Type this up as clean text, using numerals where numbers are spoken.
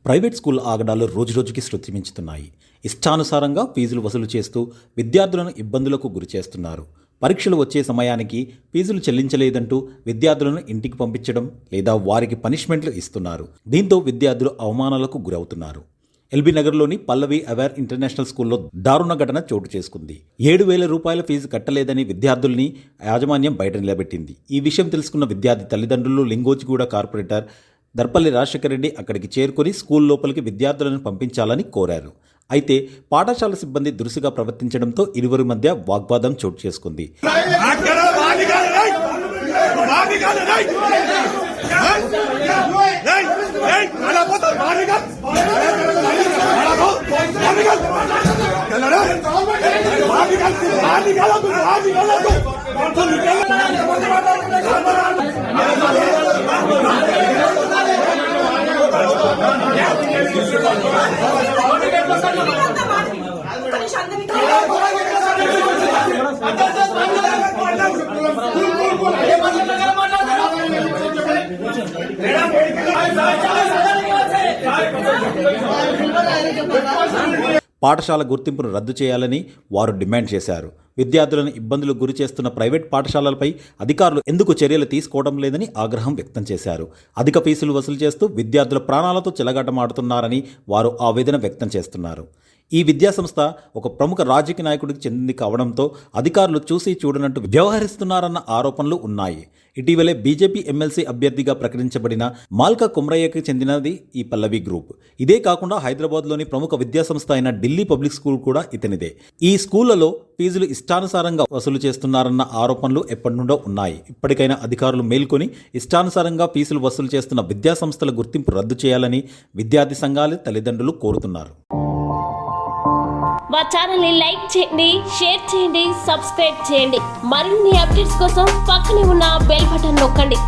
Private school ఆగడాలు రోజురోజుకి శృతి మించుతున్నాయి. ఇష్టానుసారంగా ఫీజులు వసూలు చేస్తూ విద్యార్థులను ఇబ్బందులకు గురిచేస్తున్నారు. పరీక్షలు వచ్చే సమయానికి ఫీజులు చెల్లించలేదంటూ విద్యార్థులను ఇంటికి పంపించడం లేదా వారికి పనిష్మెంట్లు ఇస్తున్నారు. దీంతో విద్యార్థులు అవమానాలకు గురవుతున్నారు. ఎల్బీ నగర్లోని పల్లవి అవేర్ ఇంటర్నేషనల్ స్కూల్లో దారుణ ఘటన చోటు చేసుకుంది. 7,000 రూపాయల ఫీజు కట్టలేదని విద్యార్థుల్ని యాజమాన్యం బయట నిలబెట్టింది. ఈ విషయం తెలుసుకున్న విద్యార్థి తల్లిదండ్రులు లింగోజిగూడ కార్పొరేటర్ దర్పల్లి రాజశేఖర రెడ్డి అక్కడికి చేరుకొని స్కూల్ లోపలికి విద్యార్థులను పంపించాలని కోరారు. అయితే పాఠశాల సిబ్బంది దురుసుగా ప్రవర్తించడంతో ఇరువురి మధ్య వాగ్వాదం చోటు చేసుకుంది. పాఠశాల గుర్తింపును రద్దు చేయాలని వారు డిమాండ్ చేశారు. విద్యార్థులను ఇబ్బందులకు గురి చేస్తున్న ప్రైవేట్ పాఠశాలలపై అధికారులు ఎందుకు చర్యలు తీసుకోవడం లేదని ఆగ్రహం వ్యక్తం చేశారు. అధిక ఫీజులు వసూలు చేస్తూ విద్యార్థుల ప్రాణాలతో చెలగాటమాడుతున్నారని వారు ఆవేదన వ్యక్తం చేస్తున్నారు. ఈ విద్యాసంస్థ ఒక ప్రముఖ రాజకీయ నాయకుడికి చెందింది కావడంతో అధికారులు చూసి చూడనట్టు వ్యవహరిస్తున్నారన్న ఆరోపణలు ఉన్నాయి. ఇటీవలే బీజేపీ ఎమ్మెల్సీ అభ్యర్థిగా ప్రకటించబడిన మాల్కా కుమ్రయ్యకి చెందినది ఈ పల్లవి గ్రూప్. ఇదే కాకుండా హైదరాబాద్లోని ప్రముఖ విద్యాసంస్థ అయిన ఢిల్లీ పబ్లిక్ స్కూల్ కూడా ఇతనిదే. ఈ స్కూళ్లలో ఫీజులు ఇష్టానుసారంగా వసూలు చేస్తున్నారన్న ఆరోపణలు ఎప్పటి నుండో ఉన్నాయి. ఇప్పటికైనా అధికారులు మేల్కొని ఇష్టానుసారంగా ఫీజులు వసూలు చేస్తున్న విద్యాసంస్థల గుర్తింపు రద్దు చేయాలని విద్యార్థి సంఘాల తల్లిదండ్రులు కోరుతున్నారు. మా ఛానల్ని లైక్ చేయండి, షేర్ చేయండి, సబ్స్క్రైబ్ చేయండి. మరిన్ని అప్డేట్స్ కోసం పక్కనే ఉన్న బెల్ బటన్ నొక్కండి.